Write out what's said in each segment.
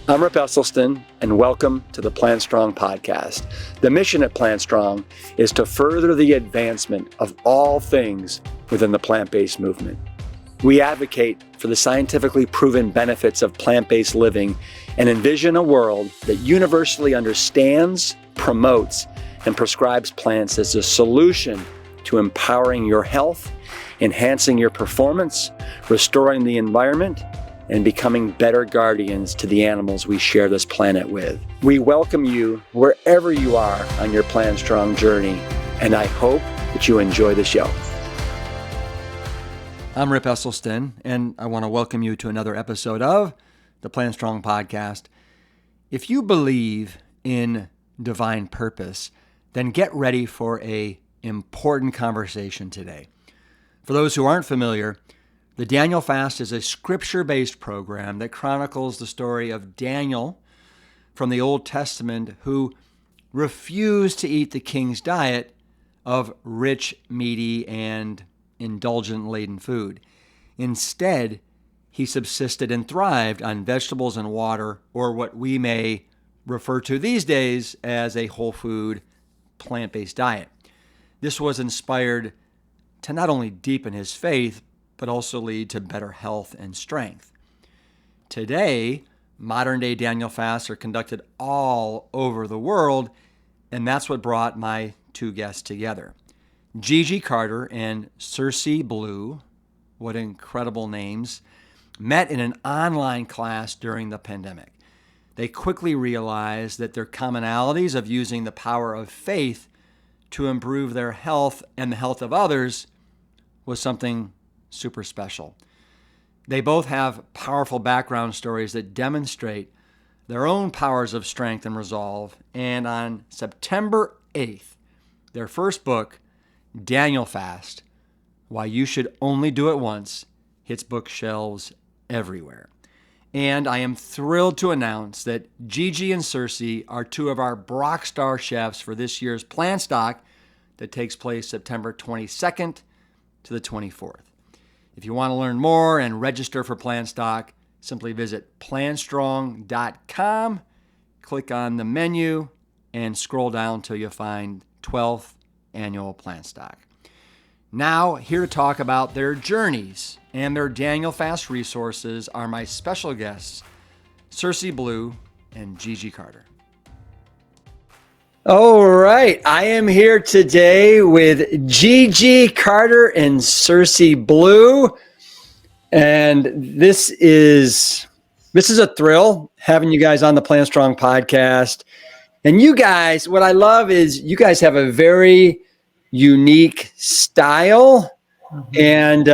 I'm Rip Esselstyn, and welcome to the Plant Strong podcast. The mission at Plant Strong is to further the advancement of all things within the plant-based movement. We advocate for the scientifically proven benefits of plant-based living and envision a world that universally understands, promotes, and prescribes plants as a solution to empowering your health, enhancing your performance, restoring the environment, and becoming better guardians to the animals we share this planet with. We welcome you wherever you are on your Plant Strong journey, and I hope that you enjoy the show. I'm Rip Esselstyn, and I want to welcome you to another episode of the Plant Strong podcast. If you believe in divine purpose, then get ready for an important conversation today. For those who aren't familiar, the Daniel Fast is a scripture-based program that chronicles the story of Daniel from the Old Testament who refused to eat the king's diet of rich, meaty, and indulgent-laden food. Instead, he subsisted and thrived on vegetables and water, or what we may refer to these days as a whole food, plant-based diet. This was inspired to not only deepen his faith, but also lead to better health and strength. Today, modern-day Daniel fasts are conducted all over the world, and that's what brought my two guests together. Gigi Carter and Sersie Blue, what incredible names, met in an online class during the pandemic. They quickly realized that their commonalities of using the power of faith to improve their health and the health of others was something super special. They both have powerful background stories that demonstrate their own powers of strength and resolve. And on September 8th, their first book, Daniel Fast, Why You Should Only Do It Once, hits bookshelves everywhere. And I am thrilled to announce that Gigi and Cersei are two of our Brock Star chefs for this year's Plant Stock that takes place September 22nd to the 24th. If you want to learn more and register for Plant Stock, simply visit plantstrong.com, click on the menu, and scroll down till you find 12th Annual Plant Stock. Now, here to talk about their journeys and their Daniel Fast resources are my special guests, Sersie Blue and Gigi Carter. All right, I am here today with Gigi Carter and Sersie Blue, and this is a thrill having you guys on the Plant Strong podcast. And you guys, what I love is you guys have a very unique style and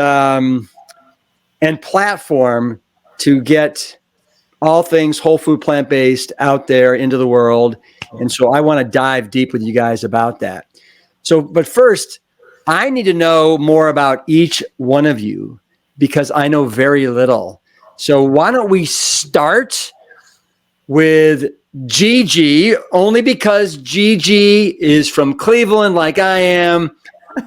platform to get all things whole food plant-based out there into the world. And so I want to dive deep with you guys about that. So, but first, I need to know more about each one of you because I know very little. So why don't we start with Gigi, only because Gigi is from Cleveland like I am,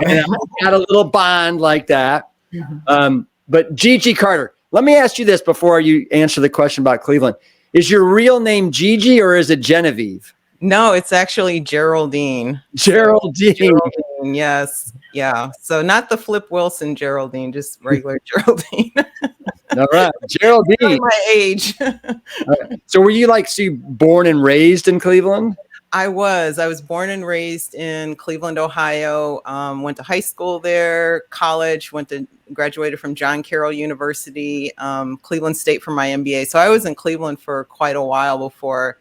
and I've got a little bond like that. But Gigi Carter, let me ask you this before you answer the question about Cleveland. Is your real name Gigi or is it Genevieve? No, it's actually Geraldine. Geraldine, yes. Yeah. So not the Flip Wilson Geraldine, just regular Geraldine. All right. Geraldine. My age. Right. So were you born and raised in Cleveland? I was born and raised in Cleveland, Ohio. Went to high school there, college, graduated from John Carroll University, Cleveland State for my MBA. So I was in Cleveland for quite a while before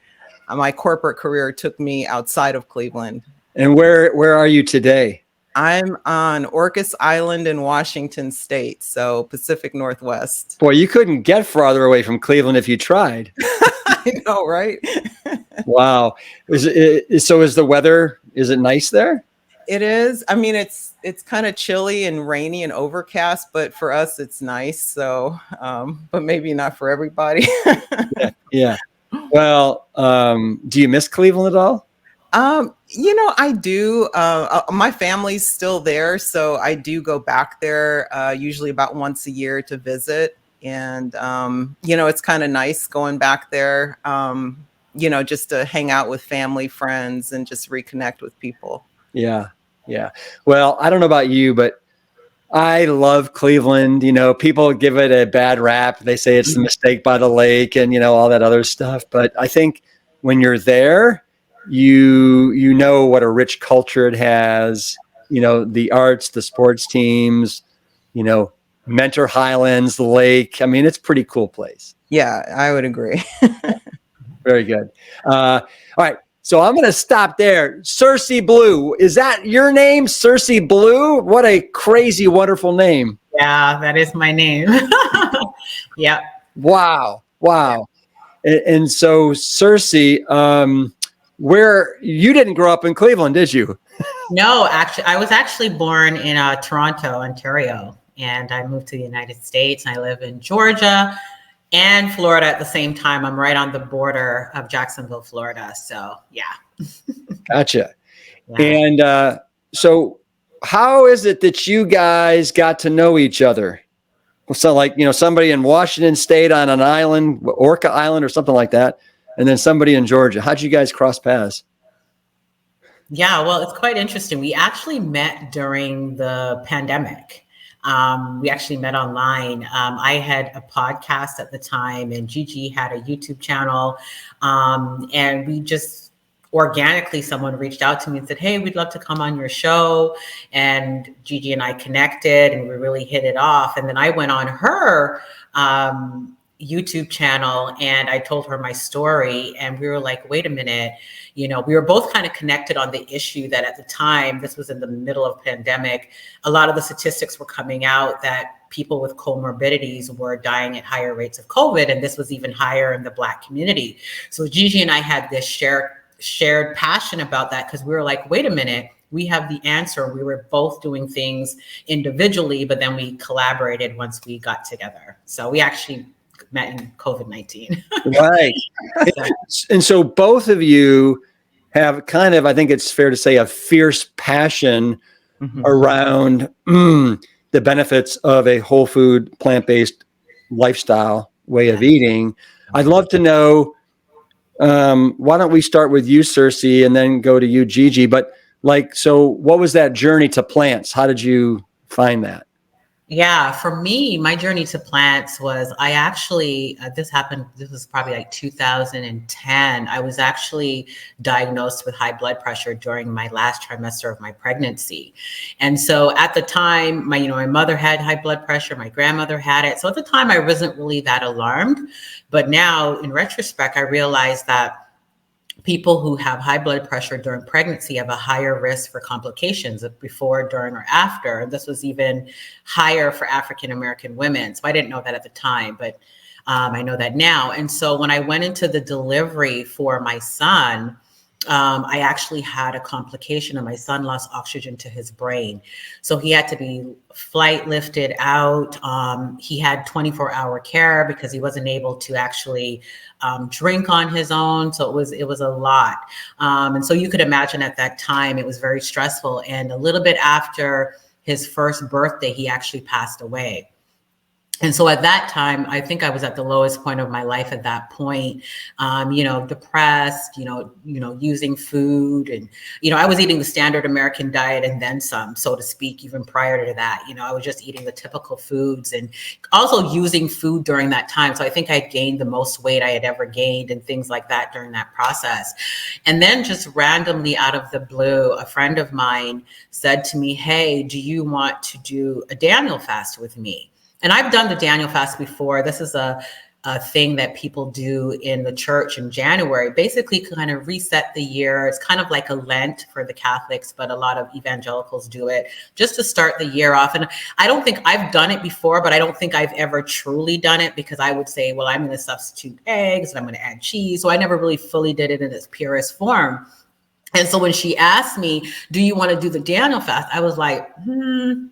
my corporate career took me outside of Cleveland. And where are you today? I'm on Orcas Island in Washington State, so Pacific Northwest. Boy, you couldn't get farther away from Cleveland if you tried. I know, right? Wow. Is the weather, is it nice there? It is. I mean, it's kind of chilly and rainy and overcast, but for us, it's nice. So, but maybe not for everybody. Yeah. Well, do you miss Cleveland at all? I do. My family's still there, so I do go back there usually about once a year to visit. And, it's kind of nice going back there, just to hang out with family, friends, and just reconnect with people. Yeah. Yeah. Well, I don't know about you, but I love Cleveland. People give it a bad rap. They say it's the mistake by the lake and, all that other stuff. But I think when you're there, you know what a rich culture it has, the arts, the sports teams, Mentor Highlands, the lake. I mean, it's a pretty cool place. Yeah, I would agree. Very good. All right. So I'm going to stop there. Cersei Blue, is that your name? Cersei Blue? What a crazy, wonderful name. Yeah, that is my name. Yeah. Wow. And so Cersei, where you didn't grow up in Cleveland, did you? No, actually, I was actually born in Toronto, Ontario, and I moved to the United States. I live in Georgia and Florida at the same time. I'm right on the border of Jacksonville, Florida. So, yeah. Gotcha. Yeah. And so how is it that you guys got to know each other? So like, somebody in Washington State on an island, Orca Island or something like that, and then somebody in Georgia. How'd you guys cross paths? Yeah, well, it's quite interesting. We actually met during the pandemic. We actually met online. I had a podcast at the time, and Gigi had a YouTube channel. And we just organically, someone reached out to me and said, "Hey, we'd love to come on your show." And Gigi and I connected, and we really hit it off. And then I went on her YouTube channel and I told her my story, and we were like, wait a minute, we were both kind of connected on the issue that at the time, this was in the middle of pandemic, a lot of the statistics were coming out that people with comorbidities were dying at higher rates of COVID, and this was even higher in the Black community. So Gigi and I had this shared passion about that, because we were like, wait a minute, we have the answer. We were both doing things individually, but then we collaborated once we got together. So we actually met in COVID-19. Right. And so both of you have kind of, I think it's fair to say, a fierce passion around the benefits of a whole food, plant-based lifestyle way of eating. I'd love to know, why don't we start with you, Cersei, and then go to you, Gigi? But so what was that journey to plants? How did you find that? Yeah, for me, my journey to plants was, I actually, this was probably like 2010. I was actually diagnosed with high blood pressure during my last trimester of my pregnancy. And so at the time, my mother had high blood pressure, my grandmother had it. So at the time, I wasn't really that alarmed. But now in retrospect, I realized that people who have high blood pressure during pregnancy have a higher risk for complications before, during, or after. This was even higher for African-American women. So I didn't know that at the time, but I know that now. And so when I went into the delivery for my son, I actually had a complication, and my son lost oxygen to his brain. So he had to be flight lifted out. He had 24-hour care because he wasn't able to actually drink on his own. So it was a lot. And so you could imagine at that time, it was very stressful. And a little bit after his first birthday, he actually passed away. And so at that time, I think I was at the lowest point of my life at that point, depressed, using food. And, I was eating the standard American diet and then some, so to speak, even prior to that. I was just eating the typical foods and also using food during that time. So I think I gained the most weight I had ever gained and things like that during that process. And then just randomly out of the blue, a friend of mine said to me, "Hey, do you want to do a Daniel fast with me?" And I've done the Daniel fast before. This is a thing that people do in the church in January, basically kind of reset the year. It's kind of like a Lent for the Catholics, but a lot of evangelicals do it just to start the year off. And I don't think I've done it before, but I don't think I've ever truly done it, because I would say, well, I'm going to substitute eggs and I'm going to add cheese. So I never really fully did it in its purest form. And so when she asked me, "Do you want to do the Daniel fast?" I was like, I'm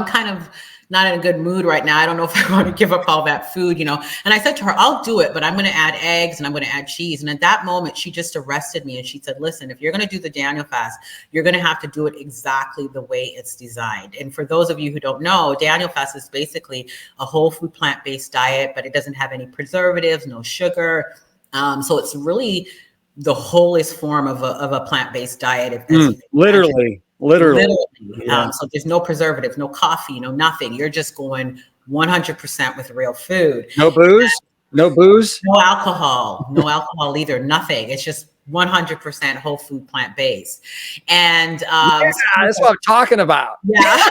kind of not in a good mood right now. I don't know if I want to give up all that food, you know. And I said to her, I'll do it, but I'm going to add eggs and I'm going to add cheese. And at that moment, she just arrested me and she said, listen, if you're going to do the Daniel fast, you're going to have to do it exactly the way it's designed. And for those of you who don't know, Daniel fast is basically a whole food plant-based diet, but it doesn't have any preservatives, no sugar. So it's really the wholest form of a plant-based diet. Literally. Yeah. So there's no preservatives, no coffee, no nothing. You're just going 100% with real food. No booze? No booze? No alcohol either. Nothing. It's just 100% whole food, plant-based. And that's what I'm talking about. Yeah.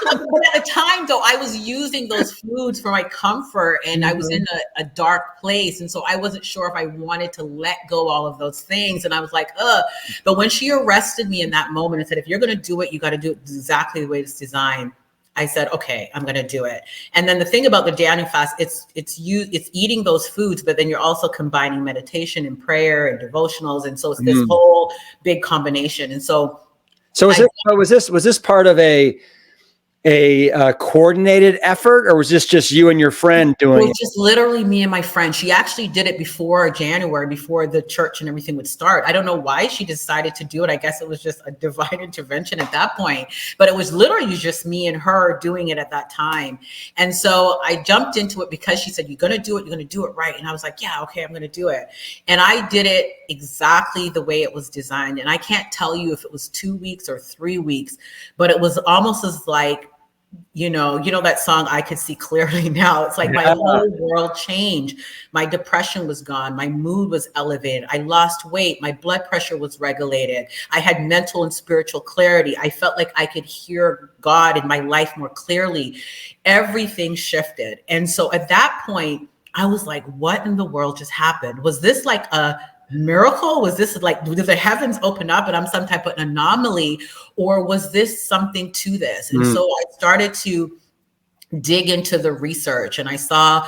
But at the time, though, I was using those foods for my comfort, and I was in a dark place. And so I wasn't sure if I wanted to let go all of those things. And I was like, ugh. But when she arrested me in that moment and said, if you're going to do it, you got to do it exactly the way it's designed, I said, okay, I'm going to do it. And then the thing about the Daniel fast, it's eating those foods, but then you're also combining meditation and prayer and devotionals. And so it's this whole big combination. And so was this part of a coordinated effort, or was this just you and your friend doing it? It was just literally me and my friend. She actually did it before January, before the church and everything would start. I don't know why she decided to do it. I guess it was just a divine intervention at that point, but it was literally just me and her doing it at that time. And so I jumped into it because she said, you're going to do it. You're going to do it right. And I was like, yeah, okay, I'm going to do it. And I did it exactly the way it was designed. And I can't tell you if it was 2 weeks or 3 weeks, but it was almost as like, you know that song, I Could See Clearly Now. It's like my whole world changed. My depression was gone. My mood was elevated. I lost weight. My blood pressure was regulated. I had mental and spiritual clarity. I felt like I could hear God in my life more clearly. Everything shifted. And so at that point, I was like, what in the world just happened? Was this like a miracle? Was this like, did the heavens open up and I'm some type of anomaly, or was this something to this? And so I started to dig into the research, and I saw,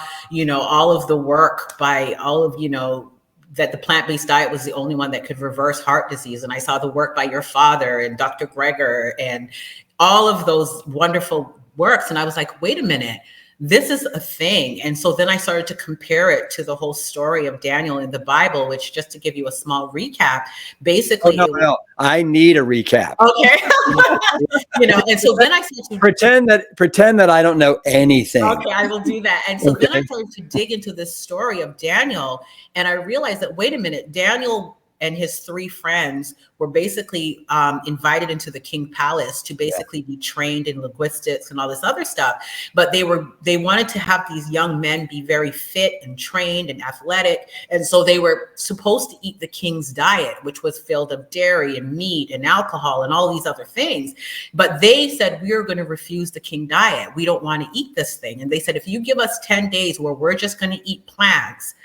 all of the work by all of, that the plant-based diet was the only one that could reverse heart disease. And I saw the work by your father and Dr. Greger and all of those wonderful works. And I was like, wait a minute, this is a thing. And so then I started to compare it to the whole story of Daniel in the Bible, which, just to give you a small recap, basically. No. I need a recap. Okay. And so then I started to pretend that I don't know anything. Okay, I will do that. And so then I started to dig into this story of Daniel, and I realized that, wait a minute, Daniel and his 3 friends were basically invited into the king palace to basically be trained in linguistics and all this other stuff. But they wanted to have these young men be very fit and trained and athletic. And so they were supposed to eat the king's diet, which was filled of dairy and meat and alcohol and all these other things. But they said, we're going to refuse the king diet. We don't want to eat this thing. And they said, if you give us 10 days where we're just going to eat plants,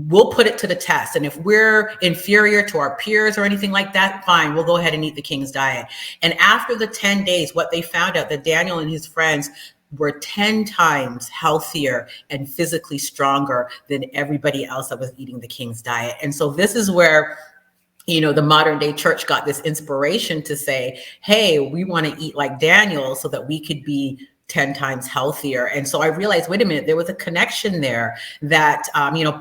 we'll put it to the test. And if we're inferior to our peers or anything like that, fine, we'll go ahead and eat the king's diet. And after the 10 days, what they found out, that Daniel and his friends were 10 times healthier and physically stronger than everybody else that was eating the king's diet. And so this is where the modern day church got this inspiration to say, hey, we want to eat like Daniel so that we could be 10 times healthier. And so I realized, wait a minute, there was a connection there that,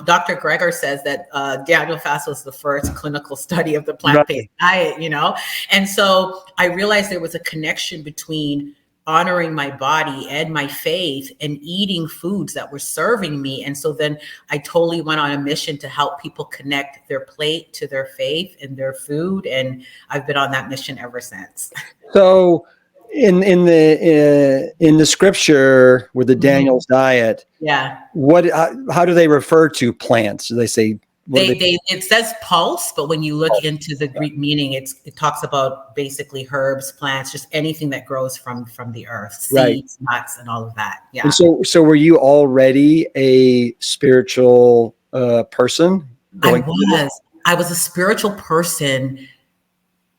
Dr. Greger says that Daniel fast was the first clinical study of the plant-based diet, And so I realized there was a connection between honoring my body and my faith and eating foods that were serving me. And so then I totally went on a mission to help people connect their plate to their faith and their food. And I've been on that mission ever since. So in the scripture with the Daniel's diet, how do they refer to plants? Do they say it says pulse, but when you look into the Greek meaning, it talks about basically herbs, plants, just anything that grows from the earth, seeds, nuts, and all of that. Yeah. And so were you already a spiritual person? I was a spiritual person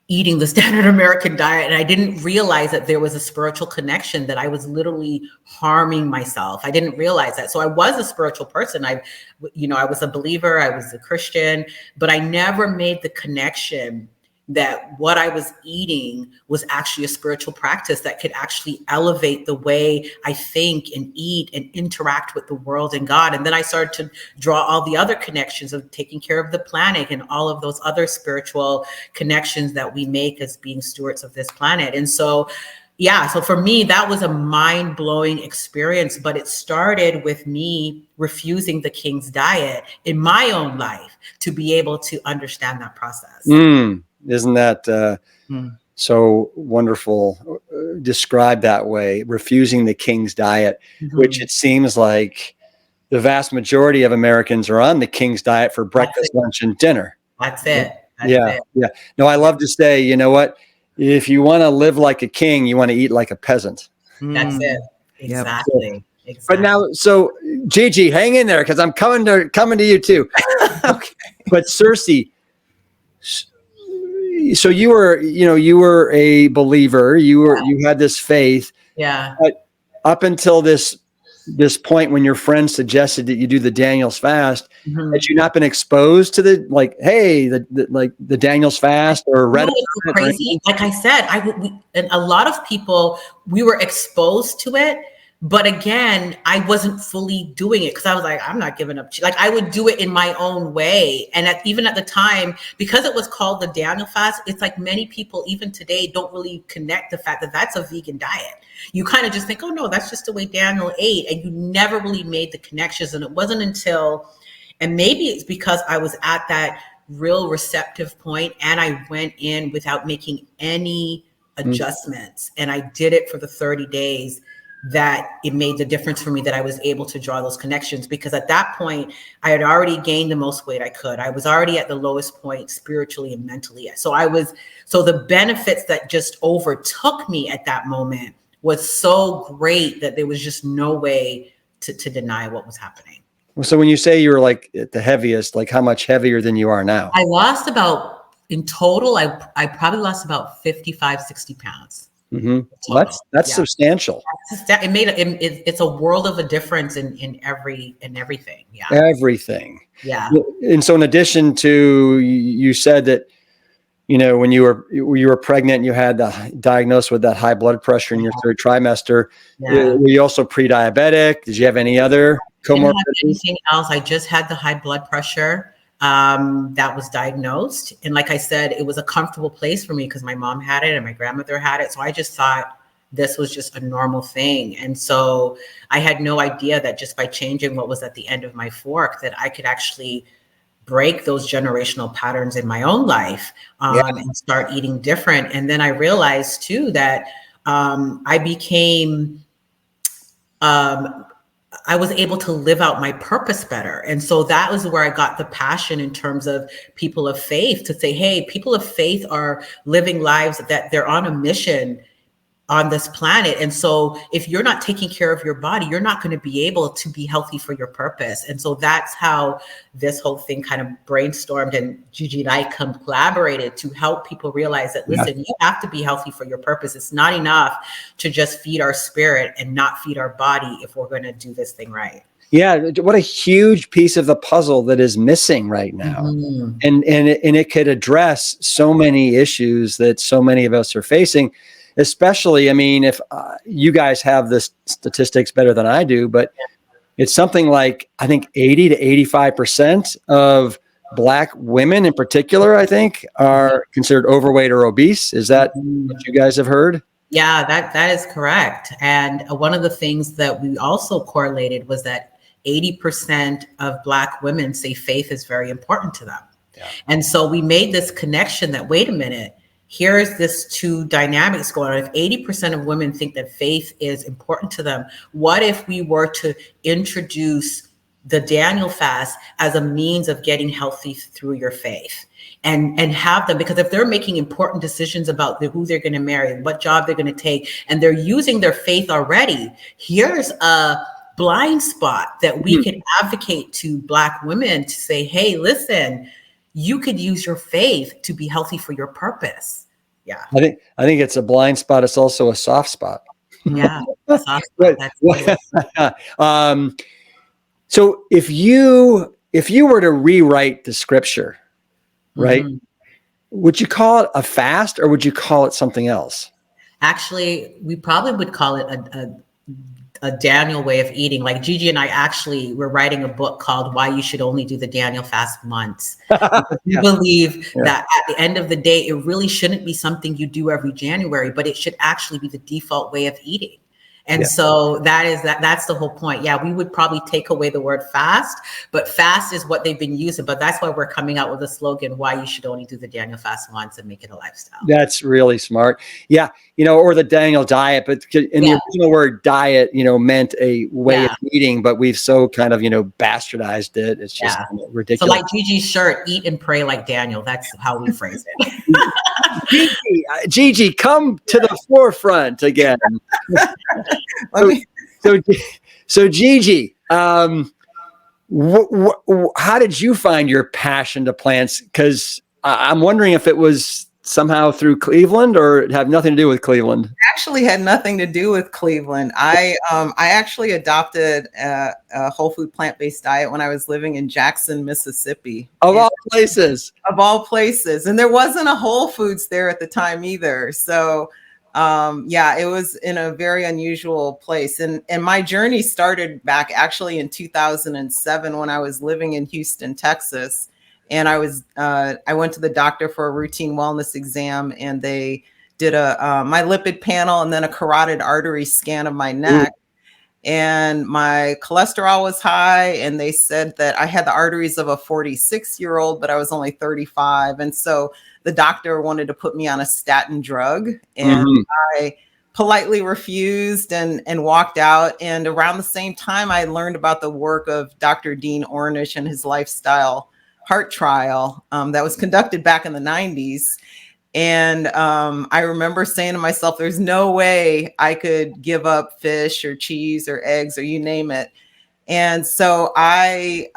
eating the standard American diet. And I didn't realize that there was a spiritual connection, that I was literally harming myself. I didn't realize that. So I was a spiritual person. I was a believer, I was a Christian, but I never made the connection that what I was eating was actually a spiritual practice that could actually elevate the way I think and eat and interact with the world and God. And then I started to draw all the other connections of taking care of the planet and all of those other spiritual connections that we make as being stewards of this planet. And so, yeah, so for me, that was a mind-blowing experience, but it started with me refusing the king's diet in my own life to be able to understand that process. Isn't that so wonderful? Described that way, refusing the king's diet, which it seems like the vast majority of Americans are on the king's diet for breakfast, lunch, and dinner. That's it. Yeah. No, I love to say, you know what? If you want to live like a king, you want to eat like a peasant. That's it. Exactly. But now, so Gigi, hang in there because I'm coming to you too. Okay. But Cersei, so you were a believer. You had this faith. Yeah. But up until this point when your friend suggested that you do the Daniel's fast, had you not been exposed to the Daniel's fast or read it? Crazy. Like I said, and a lot of people, we were exposed to it. But again, I wasn't fully doing it because I was like, I'm not giving up. Like I would do it in my own way. And even at the time, because it was called the Daniel fast, it's like many people even today don't really connect the fact that that's a vegan diet. You kind of just think, oh no, that's just the way Daniel ate. And you never really made the connections. And it wasn't until, and maybe it's because I was at that real receptive point and I went in without making any adjustments. And I did it for the 30 days that it made the difference for me, that I was able to draw those connections, because at that point I had already gained the most weight I could. I was already at the lowest point spiritually and mentally. So the benefits that just overtook me at that moment was so great that there was just no way to deny what was happening. So when you say you were like at the heaviest, like how much heavier than you are now? I lost in total, I probably lost about 55, 60 pounds. Well, that's substantial. It's a world of a difference in everything. Yeah. Everything. Yeah. And so in addition to, you said that, when you were pregnant, you had diagnosed with that high blood pressure in your third trimester. Were you also pre-diabetic? Did you have any other comorbidities? I didn't have anything else. I just had the high blood pressure. That was diagnosed. And like I said, it was a comfortable place for me because my mom had it and my grandmother had it. So I just thought this was just a normal thing. And so I had no idea that just by changing what was at the end of my fork, that I could actually break those generational patterns in my own life and start eating different. And then I realized too that I was able to live out my purpose better. And so that was where I got the passion in terms of people of faith to say, hey, people of faith are living lives that they're on a mission on this planet. And so if you're not taking care of your body, you're not going to be able to be healthy for your purpose. And so that's how this whole thing kind of brainstormed, and Gigi and I collaborated to help people realize that, listen, you have to be healthy for your purpose. It's not enough to just feed our spirit and not feed our body if we're going to do this thing right. Yeah, what a huge piece of the puzzle that is missing right now. And it could address so many issues that so many of us are facing. Especially, I mean, if you guys have the statistics better than I do, but it's something like, I think 80 to 85% of Black women in particular, I think, are considered overweight or obese. Is that what you guys have heard? Yeah, that is correct. And one of the things that we also correlated was that 80% of Black women say faith is very important to them. Yeah. And so we made this connection that, wait a minute, here's this two dynamics going on. If 80% of women think that faith is important to them, what if we were to introduce the Daniel fast as a means of getting healthy through your faith, and have them, because if they're making important decisions about who they're going to marry, what job they're going to take, and they're using their faith already, here's a blind spot that we can advocate to Black women to say, hey, listen, you could use your faith to be healthy for your purpose. Yeah. I think it's a blind spot. It's also a soft spot. Yeah. Soft spot. So if you were to rewrite the scripture, right? Would you call it a fast or would you call it something else? Actually, we probably would call it a Daniel way of eating. Like Gigi and I actually were writing a book called Why You Should Only Do the Daniel Fast Once. We believe that at the end of the day, it really shouldn't be something you do every January, but it should actually be the default way of eating. And so that's the whole point. Yeah, we would probably take away the word fast, but fast is what they've been using. But that's why we're coming out with a slogan, why you should only do the Daniel fast once and make it a lifestyle. That's really smart. Yeah. Or the Daniel diet, but in the original word diet, meant a way of eating, but we've so kind of, bastardized it. It's just ridiculous. So like Gigi's shirt, eat and pray like Daniel. That's how we phrase it. Gigi, come to the forefront again. So Gigi, how did you find your passion to plants? Because I'm wondering if it was somehow through Cleveland or it had nothing to do with Cleveland. Actually had nothing to do with Cleveland. I actually adopted a whole food plant-based diet when I was living in Jackson, Mississippi. Of all places. Of all places. And there wasn't a Whole Foods there at the time either. So it was in a very unusual place. And my journey started back actually in 2007 when I was living in Houston, Texas. And I went to the doctor for a routine wellness exam, and they did my lipid panel and then a carotid artery scan of my neck. And my cholesterol was high, and they said that I had the arteries of a 46-year-old, but I was only 35. And so the doctor wanted to put me on a statin drug, and I politely refused and walked out. And around the same time, I learned about the work of Dr. Dean Ornish and his lifestyle heart trial that was conducted back in the 90s. And I remember saying to myself, there's no way I could give up fish or cheese or eggs or you name it. And so I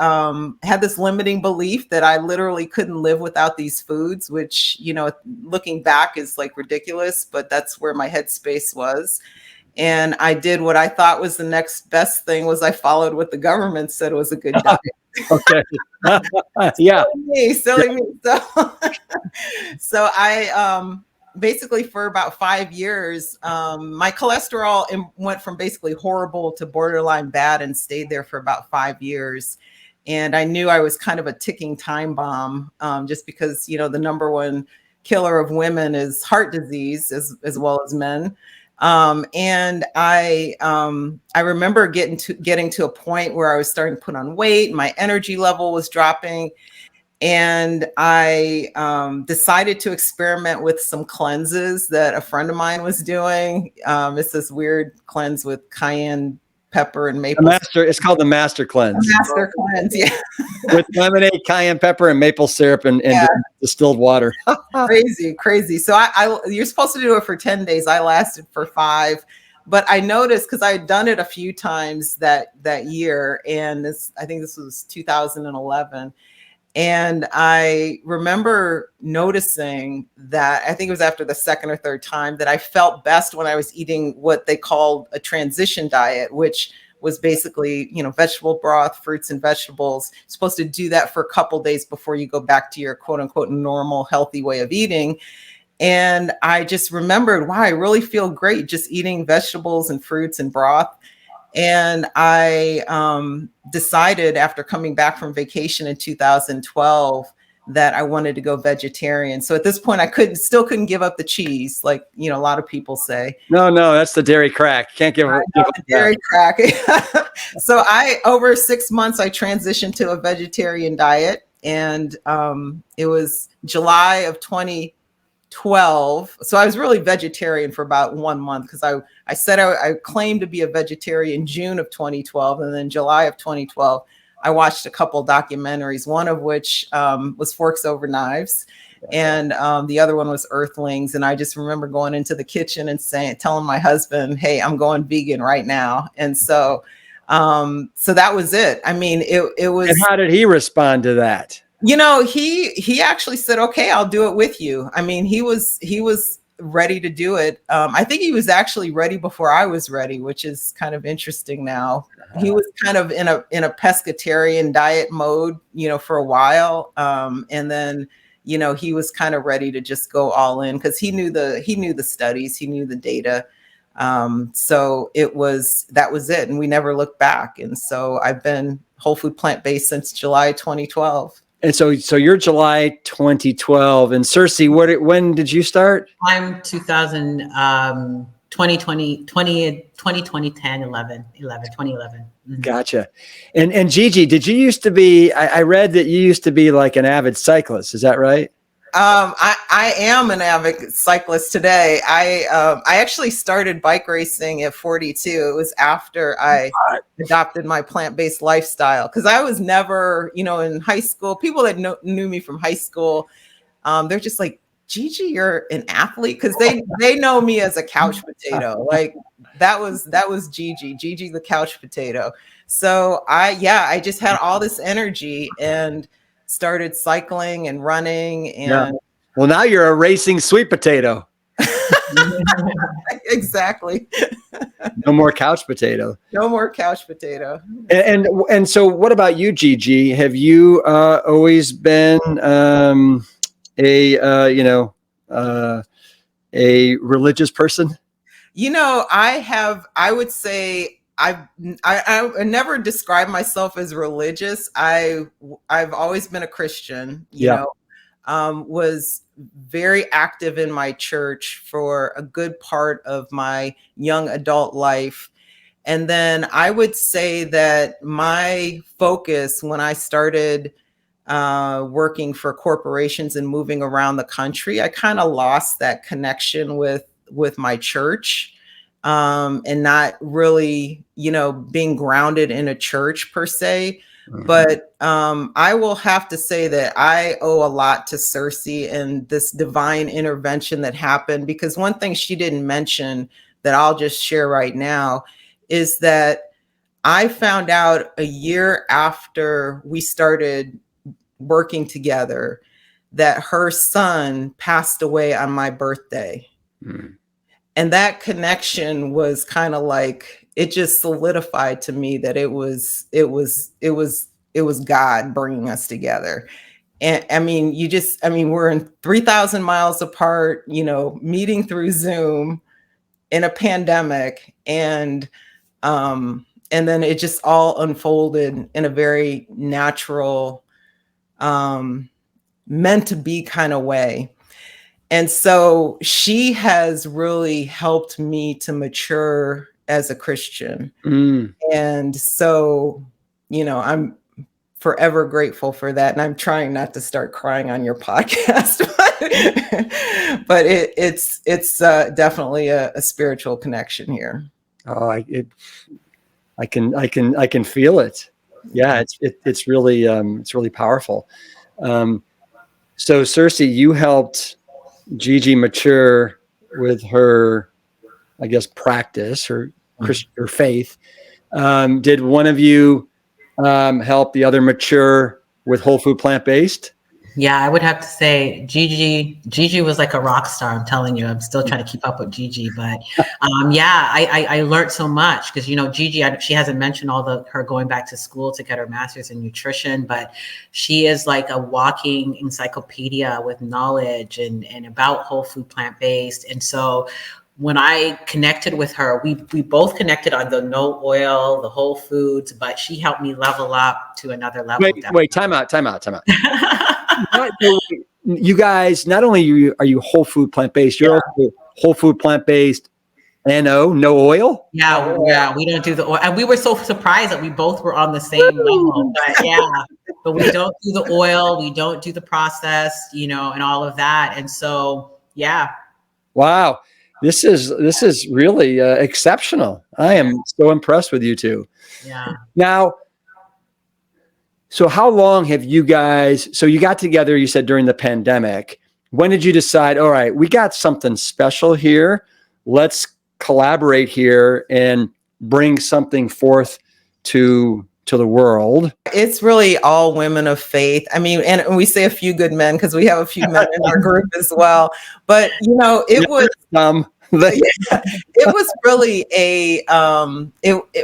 had this limiting belief that I literally couldn't live without these foods, which, looking back is like ridiculous, but that's where my headspace was. And I did what I thought was the next best thing was I followed what the government said was a good diet. Okay. Yeah. Silly me. So I basically for about 5 years, my cholesterol went from basically horrible to borderline bad and stayed there for about 5 years. And I knew I was kind of a ticking time bomb just because, the number one killer of women is heart disease as well as men. And I remember getting to a point where I was starting to put on weight. My energy level was dropping. And I decided to experiment with some cleanses that a friend of mine was doing. It's this weird cleanse with cayenne pepper and maple. It's called the Master Cleanse. Master Cleanse, yeah. With lemonade, cayenne pepper, and maple syrup and distilled water. Crazy. So you're supposed to do it for 10 days. I lasted for 5. But I noticed, because I had done it a few times that year, and I think this was 2011. And I remember noticing that I think it was after the second or third time that I felt best when I was eating what they called a transition diet, which was basically, vegetable broth, fruits and vegetables. You're supposed to do that for a couple days before you go back to your quote unquote normal, healthy way of eating. And I just remembered, wow, I really feel great just eating vegetables and fruits and broth. And I decided after coming back from vacation in 2012 that I wanted to go vegetarian. So at this point, I still couldn't give up the cheese, like a lot of people say. No, that's the dairy crack. Can't give up the dairy crack. So over 6 months, I transitioned to a vegetarian diet, and it was July of 2012. So I was really vegetarian for about 1 month because I said I claimed to be a vegetarian June of 2012. And then July of 2012, I watched a couple documentaries, one of which was Forks Over Knives. And the other one was Earthlings. And I just remember going into the kitchen and telling my husband, hey, I'm going vegan right now. And so that was it. I mean, it was. And how did he respond to that? He actually said, okay, I'll do it with you. I mean, he was ready to do it. I think he was actually ready before I was ready, which is kind of interesting now. He was kind of in a pescatarian diet mode, for a while. And then, he was kind of ready to just go all in because he knew the studies, he knew the data. So that was it. And we never looked back. And so I've been whole food plant-based since July 2012. And so you're July 2012. And Cersei, when did you start? I'm 2010, 2011. Mm-hmm. Gotcha. And Gigi, did you used to be, I read that you used to be like an avid cyclist. Is that right? I am an avid cyclist today. I actually started bike racing at 42. It was after I adopted my plant-based lifestyle because I was never, in high school, people that knew me from high school, they're just like, Gigi, you're an athlete, because they know me as a couch potato. Like that was Gigi the couch potato. So I just had all this energy and started cycling and running. And yeah. Well, now you're a racing sweet potato. Exactly. No more couch potato. No more couch potato. And so what about you, Gigi? Have you always been a religious person? I would say I never described myself as religious. I've always been a Christian, was very active in my church for a good part of my young adult life. And then I would say that my focus when I started working for corporations and moving around the country, I kind of lost that connection with my church. And not really, being grounded in a church per se. Mm-hmm. But I will have to say that I owe a lot to Cersei and this divine intervention that happened, because one thing she didn't mention that I'll just share right now is that I found out a year after we started working together that her son passed away on my birthday. Mm. And that connection was kind of like, it just solidified to me that it was God bringing us together. And we're in 3,000 miles apart, meeting through Zoom in a pandemic. And then it just all unfolded in a very natural, meant to be kind of way. And so she has really helped me to mature as a Christian. Mm. And so, I'm forever grateful for that. And I'm trying not to start crying on your podcast, but it's definitely a spiritual connection here. Oh, I can feel it. Yeah, it's really powerful. So Cersei, you helped Gigi mature with her, I guess, practice or faith. Did one of you help the other mature with whole food plant-based? Yeah, I would have to say Gigi was like a rock star. I'm telling you, I'm still trying to keep up with Gigi, but I learned so much because, Gigi, she hasn't mentioned her going back to school to get her master's in nutrition, but she is like a walking encyclopedia with knowledge and about whole food plant-based. And so when I connected with her, we both connected on the no oil, the whole foods, but she helped me level up to another level. Wait, time out. You guys, not only are you whole food plant-based, you're also whole food plant-based, no oil? Yeah, we don't do the oil. And we were so surprised that we both were on the same level. But we don't do the oil, we don't do the processed, and all of that. And so, yeah. Wow. This is really exceptional. I am so impressed with you two. Yeah. Now, so how long have you guys, so you got together, you said during the pandemic. When did you decide, all right, we got something special here. Let's collaborate here and bring something forth to the world? It's really all women of faith. I mean, and we say a few good men because we have a few men in our group as well. But, it was... it was really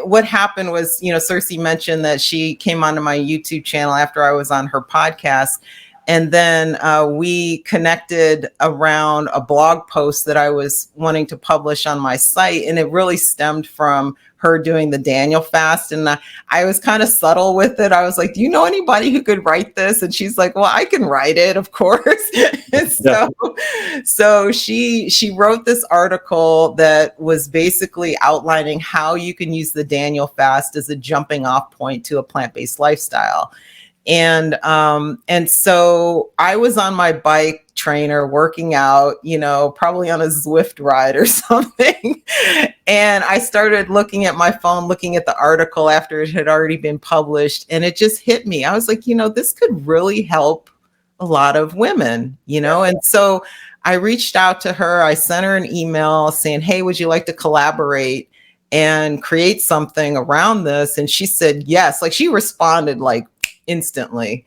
what happened was, Cersei mentioned that she came onto my YouTube channel after I was on her podcast. And then we connected around a blog post that I was wanting to publish on my site. And it really stemmed from her doing the Daniel fast. And I was kind of subtle with it. I was like, do you know anybody who could write this? And she's like, well, I can write it, of course. So she wrote this article that was basically outlining how you can use the Daniel fast as a jumping off point to a plant-based lifestyle. And so I was on my bike trainer working out, probably on a Zwift ride or something. And I started looking at my phone, looking at the article after it had already been published. And it just hit me. I was like, this could really help a lot of women, And so I reached out to her. I sent her an email saying, hey, would you like to collaborate and create something around this? And she said, yes. Like, she responded like instantly.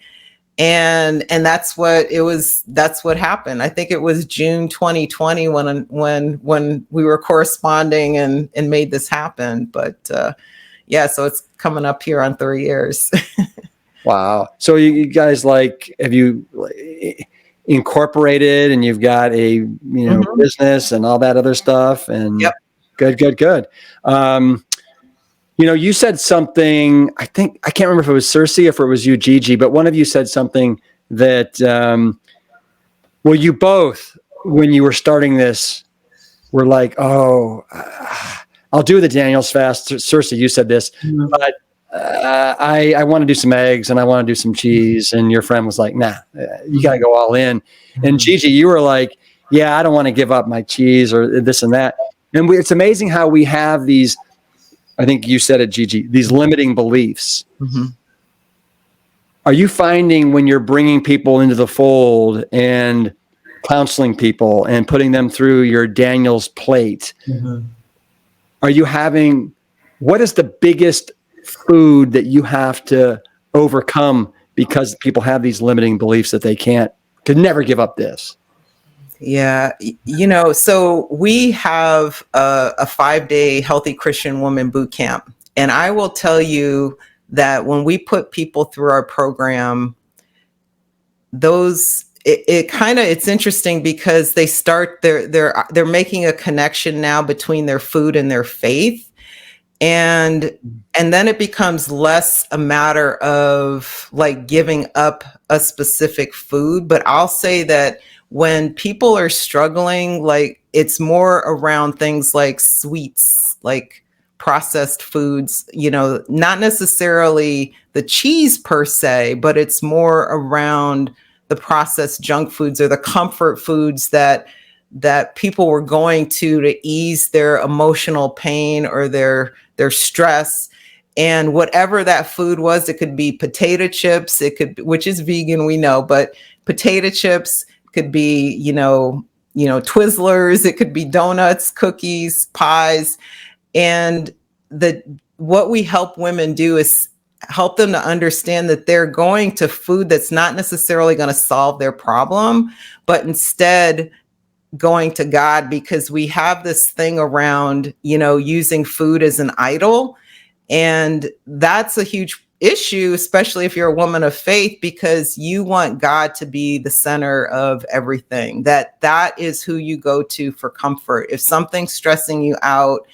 And that's what happened. I think it was June 2020 when we were corresponding and made this happen. But so it's coming up here on 3 years. Wow. So you guys, have you incorporated and you've got a, business and all that other stuff? And yep. Good. You said something, I can't remember if it was Cersei or if it was you, Gigi, but one of you said something that, you both, when you were starting this, were like, oh, I'll do the Daniel's fast. Cersei, you said this, but I want to do some eggs and I want to do some cheese. And your friend was like, nah, you got to go all in. And Gigi, you were like, yeah, I don't want to give up my cheese or this and that. And it's amazing how we have these, I think you said it, Gigi, these limiting beliefs. Mm-hmm. Are you finding when you're bringing people into the fold and counseling people and putting them through your Daniel's plate, what is the biggest food that you have to overcome because people have these limiting beliefs that they could never give up this? Yeah. So we have a 5-day Healthy Christian Woman boot camp. And I will tell you that when we put people through our program, it's interesting because they start, they're making a connection now between their food and their faith. And then it becomes less a matter of like giving up a specific food. But I'll say that when people are struggling, like it's more around things like sweets, like processed foods, not necessarily the cheese per se, but it's more around the processed junk foods or the comfort foods that people were going to ease their emotional pain or their stress. And whatever that food was, it could be potato chips, which is vegan, we know, but potato chips, could be, Twizzlers, it could be donuts, cookies, pies. And what we help women do is help them to understand that they're going to food that's not necessarily going to solve their problem, but instead going to God, because we have this thing around, using food as an idol. And that's a huge issue, especially if you're a woman of faith, because you want God to be the center of everything. That is who you go to for comfort. If something's stressing you out,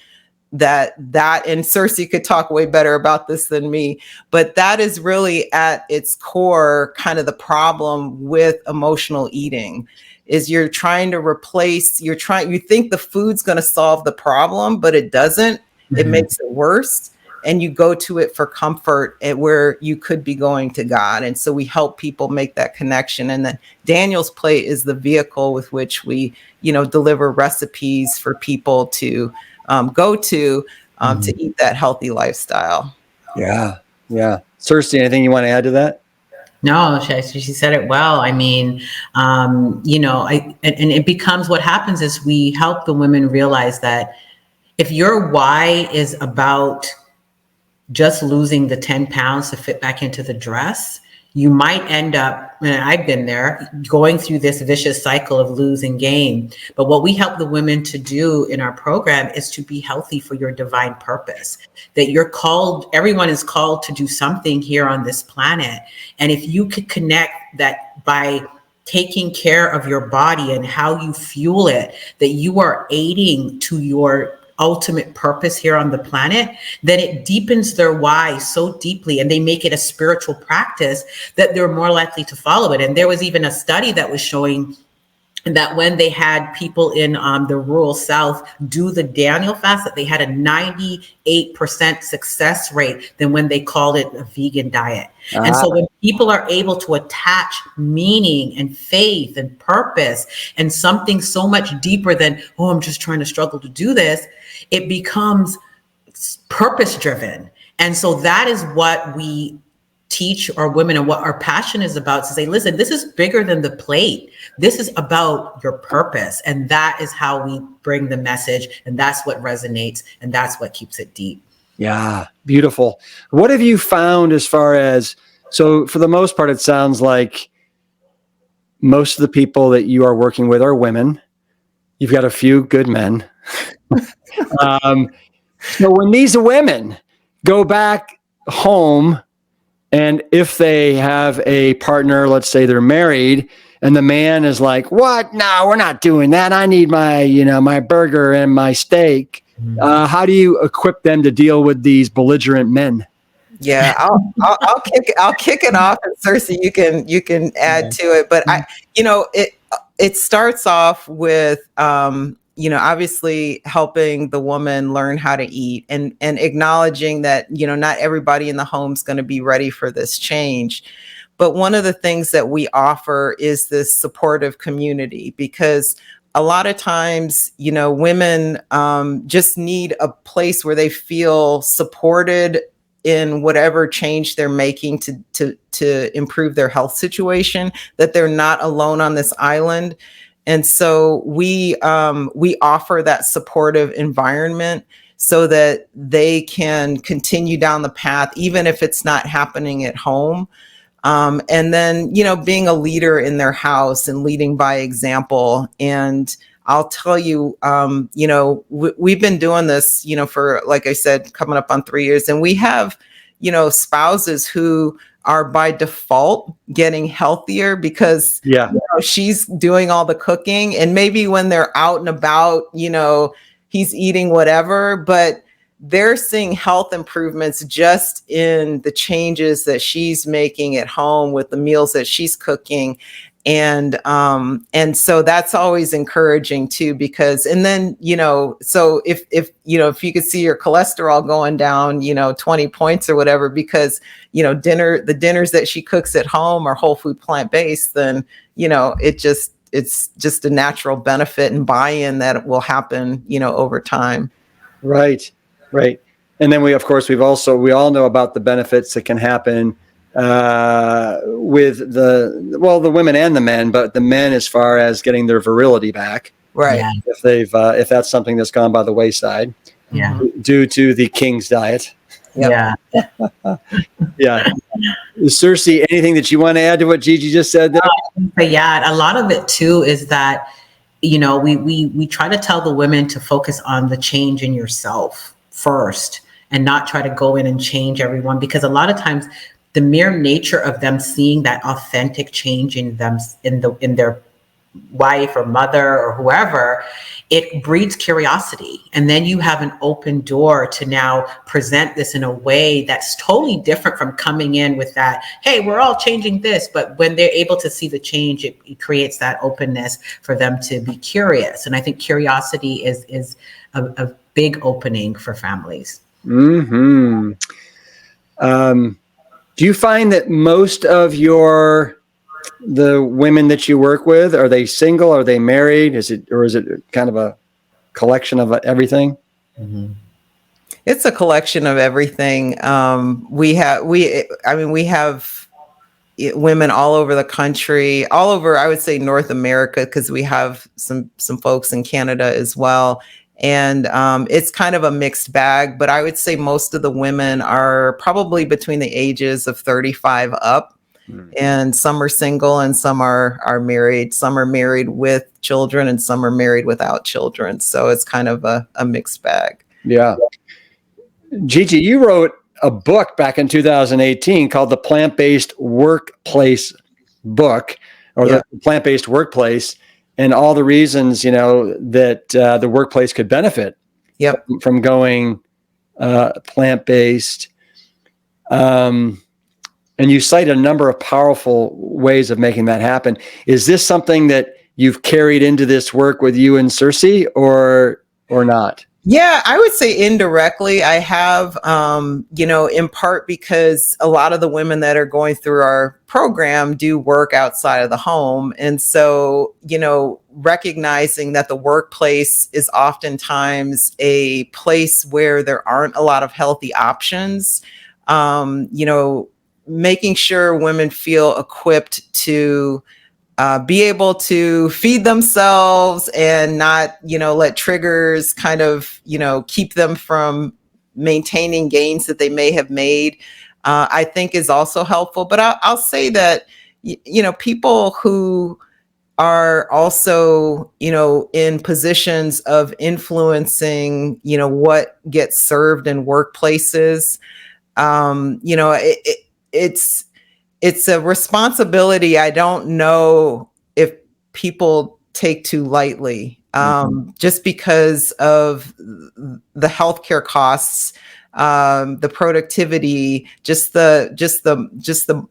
that and Cersei could talk way better about this than me, but that is really at its core kind of the problem with emotional eating. Is you're trying to replace, you think the food's going to solve the problem, but it doesn't. It makes it worse. And you go to it for comfort where you could be going to God. And so we help people make that connection. And then Daniel's Plate is the vehicle with which we, deliver recipes for people to go to eat that healthy lifestyle. Yeah. Yeah. Cersei, anything you want to add to that? No, she said it well. I mean, and it becomes, what happens is we help the women realize that if your why is about just losing the 10 pounds to fit back into the dress, you might end up, and I've been there, going through this vicious cycle of lose and gain. But what we help the women to do in our program is to be healthy for your divine purpose, that you're called, everyone is called to do something here on this planet. And if you could connect that by taking care of your body and how you fuel it, that you are aiding to your ultimate purpose here on the planet, then it deepens their why so deeply, and they make it a spiritual practice that they're more likely to follow it. And there was even a study that was showing that when they had people in the rural South do the Daniel fast, that they had a 98% success rate than when they called it a vegan diet. And so when people are able to attach meaning and faith and purpose and something so much deeper than, oh, I'm just trying to struggle to do this, it becomes purpose driven. And so that is what we teach our women, and what our passion is about, to say, listen, this is bigger than the plate. This is about your purpose. And that is how we bring the message. And that's what resonates. And that's what keeps it deep. Yeah, beautiful. What have you found as far as, so for the most part, it sounds like most of the people that you are working with are women. You've got a few good men. So when these women go back home, and if they have a partner, let's say they're married, and the man is like, what? No, we're not doing that. I need my, my burger and my steak. How do you equip them to deal with these belligerent men? Yeah, I'll kick it off, and Cersei, you can add to it. But it starts off with obviously helping the woman learn how to eat, and acknowledging that not everybody in the home is going to be ready for this change. But one of the things that we offer is this supportive community, because a lot of times, women just need a place where they feel supported in whatever change they're making to improve their health situation, that they're not alone on this island. And so we offer that supportive environment so that they can continue down the path, even if it's not happening at home. And then, being a leader in their house and leading by example. And I'll tell you, we've been doing this, for, like I said, coming up on 3 years, and we have, spouses who are by default getting healthier because she's doing all the cooking, and maybe when they're out and about, he's eating whatever, but they're seeing health improvements just in the changes that she's making at home with the meals that she's cooking. And so that's always encouraging too, because, and then, so if you could see your cholesterol going down, 20 points or whatever, because, the dinners that she cooks at home are whole food plant-based, then, it's just a natural benefit and buy-in that will happen, over time. Right. Right. And then we all know about the benefits that can happen with the women and the men, but the men as far as getting their virility back. Right. Yeah. If that's something that's gone by the wayside due to the king's diet. Yep. Yeah. Yeah. Cersei, anything that you want to add to what Gigi just said there? But yeah, a lot of it too is that, we try to tell the women to focus on the change in yourself first, and not try to go in and change everyone, because a lot of times the mere nature of them seeing that authentic change in them, in their wife or mother or whoever, it breeds curiosity. And then you have an open door to now present this in a way that's totally different from coming in with that, hey, we're all changing this. But when they're able to see the change, it creates that openness for them to be curious. And I think curiosity is a big opening for families. Mm-hmm. Do you find that most of the women that you work with, are they single? Are they married? Is it kind of a collection of everything? Mm-hmm. It's a collection of everything. We have women all over the country, all over, I would say, North America, because we have some folks in Canada as well. And it's kind of a mixed bag, but I would say most of the women are probably between the ages of 35 up. And some are single and some are married. Some are married with children and some are married without children. So it's kind of a mixed bag. Yeah. Gigi, you wrote a book back in 2018 called The Plant-Based Workplace Book, or The Plant-Based Workplace, and all the reasons, that the workplace could benefit from going plant-based. And you cite a number of powerful ways of making that happen. Is this something that you've carried into this work with you and Cersei, or not? Yeah, I would say indirectly I have, in part because a lot of the women that are going through our program do work outside of the home. And so, recognizing that the workplace is oftentimes a place where there aren't a lot of healthy options, making sure women feel equipped to be able to feed themselves and not, let triggers kind of, keep them from maintaining gains that they may have made, I think is also helpful. But I'll say that, people who are also, in positions of influencing, what gets served in workplaces, it's a responsibility I don't know if people take too lightly, just because of the healthcare costs, the productivity, just the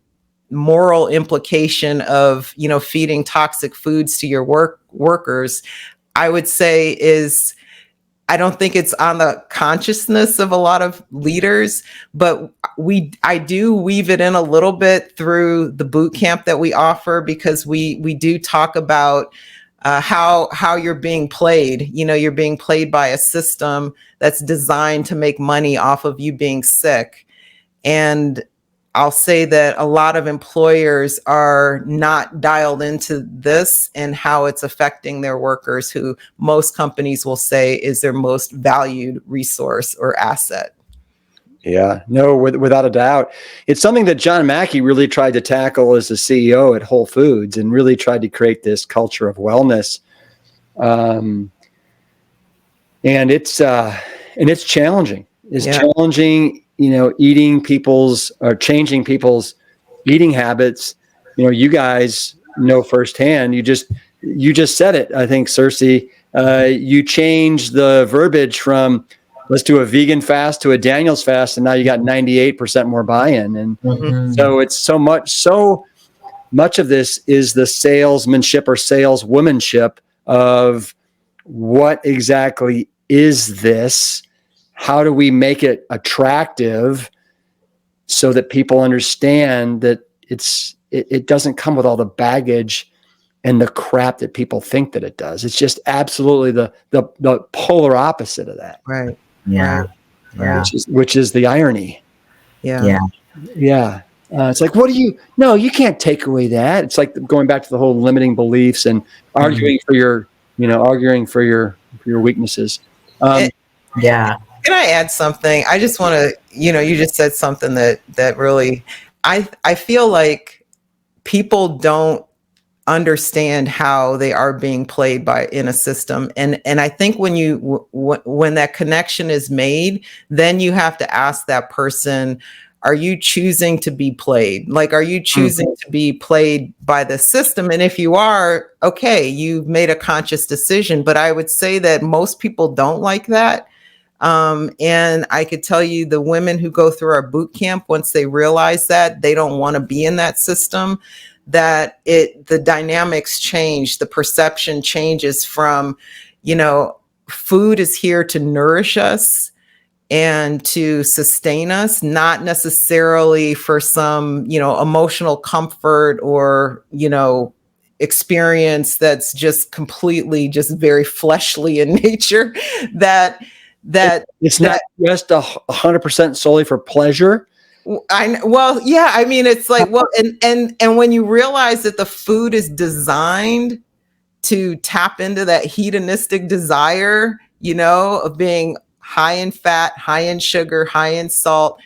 moral implication of, feeding toxic foods to your workers, I would say I don't think it's on the consciousness of a lot of leaders, but I do weave it in a little bit through the boot camp that we offer, because we do talk about how you're being played. You're being played by a system that's designed to make money off of you being sick. And I'll say that a lot of employers are not dialed into this and how it's affecting their workers, who most companies will say is their most valued resource or asset. Yeah, no, without a doubt. It's something that John Mackey really tried to tackle as the CEO at Whole Foods, and really tried to create this culture of wellness. And it's challenging. It's challenging, changing people's eating habits. You guys know firsthand. You just said it, I think, Cersei. You changed the verbiage from let's do a vegan fast to a Daniel's fast, and now you got 98% more buy-in. And so it's so much of this is the salesmanship or saleswomanship of what exactly is this? How do we make it attractive so that people understand that it doesn't come with all the baggage and the crap that people think that it does? It's just absolutely the polar opposite of that. Right. Yeah. Yeah. Which is the irony. Yeah. Yeah. It's like, no, you can't take away that. It's like going back to the whole limiting beliefs and arguing for your weaknesses. Yeah. Can I add something? I just want to, you just said something that really, I feel like people don't understand how they are being played in a system. And I think when that connection is made, then you have to ask that person, are you choosing to be played? Like, are you choosing to be played by the system? And if you are, okay, you've made a conscious decision. But I would say that most people don't like that. And I could tell you the women who go through our boot camp, once they realize that they don't want to be in that system, that the dynamics change, the perception changes from, food is here to nourish us and to sustain us, not necessarily for some, emotional comfort or, experience that's just completely just very fleshly in nature, that it's not just 100% solely for pleasure. It's like, and when you realize that the food is designed to tap into that hedonistic desire, of being high in fat, high in sugar, high in salt,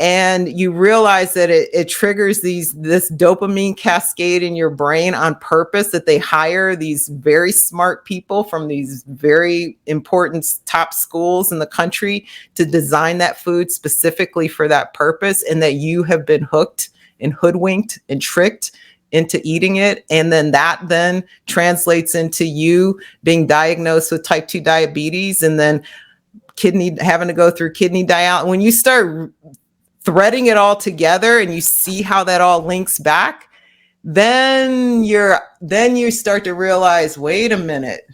And you realize that it triggers this dopamine cascade in your brain on purpose, that they hire these very smart people from these very important top schools in the country to design that food specifically for that purpose, and that you have been hooked and hoodwinked and tricked into eating it. And then that then translates into you being diagnosed with type 2 diabetes, and then having to go through kidney dialysis. When you start threading it all together and you see how that all links back, then you start to realize, wait a minute.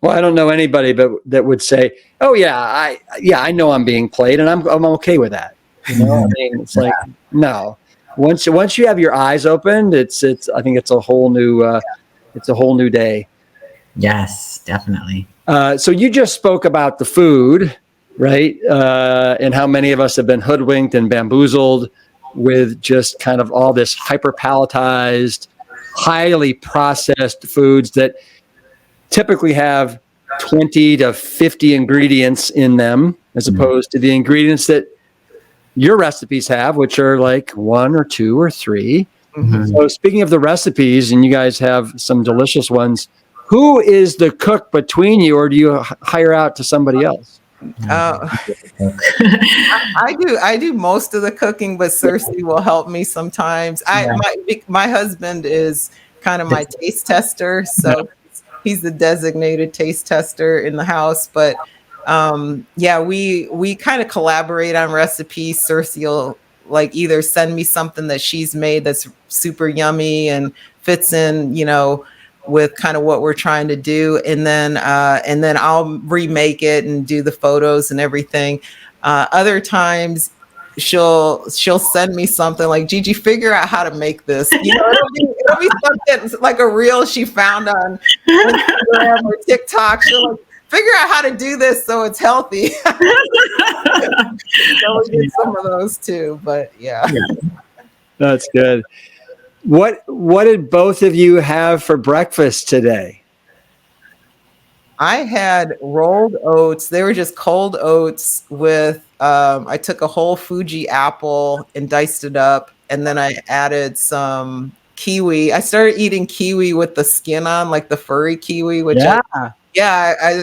Well, I don't know anybody that would say, "Oh I know I'm being played, and I'm okay with that." You know, I mean, it's like, no. Once you have your eyes opened, it's I think it's a whole new day. Yes, definitely. So you just spoke about the food, right? And how many of us have been hoodwinked and bamboozled with just kind of all this hyper palatized, highly processed foods that typically have 20 to 50 ingredients in them, as opposed to the ingredients that your recipes have, which are like 1 or 2 or 3. Mm-hmm. So speaking of the recipes, and you guys have some delicious ones, who is the cook between you, or do you hire out to somebody else? I do most of the cooking, but Cersei will help me sometimes. My husband is kind of my taste tester, so he's the designated taste tester in the house. But we kind of collaborate on recipes. Cersei will like either send me something that she's made that's super yummy and fits in, with kind of what we're trying to do, and then I'll remake it and do the photos and everything. Other times she'll send me something like, Gigi, figure out how to make this. It'll be something like a reel she found on Instagram or TikTok. She'll like, figure out how to do this so it's healthy. So we get some of those too, but yeah. That's good. What did both of you have for breakfast today? I had rolled oats. They were just cold oats with, I took a whole Fuji apple and diced it up. And then I added some kiwi. I started eating kiwi with the skin on, like the furry kiwi, which I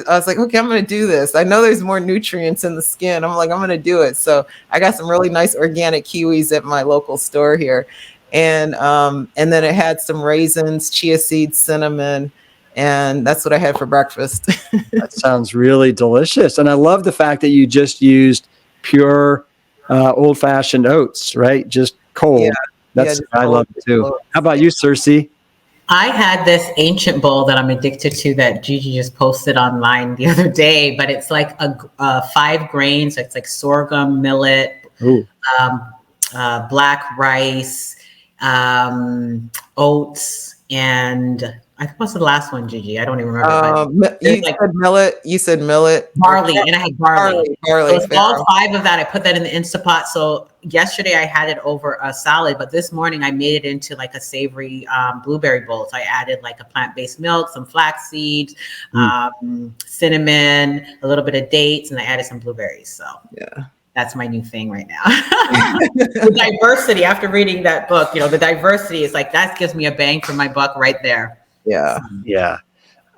was like, okay, I'm going to do this. I know there's more nutrients in the skin. I'm like, I'm going to do it. So I got some really nice organic kiwis at my local store here. And then it had some raisins, chia seeds, cinnamon, and that's what I had for breakfast. That sounds really delicious. And I love the fact that you just used pure old-fashioned oats, right? Just cold. Yeah. I love it too. How about you, Cersei? I had this ancient bowl that I'm addicted to that Gigi just posted online the other day, but it's like a 5 grains. So it's like sorghum, millet, black rice, oats, and I think what's the last one, Gigi? I don't even remember. You said millet. Barley, and I had barley. Barley. So all 5 of that, I put that in the Instapot. So yesterday I had it over a salad, but this morning I made it into like a savory blueberry bowl. So I added like a plant-based milk, some flax seeds, cinnamon, a little bit of dates, and I added some blueberries. So that's my new thing right now. The diversity, after reading that book, the diversity is like, that gives me a bang for my buck right there. Yeah. Yeah.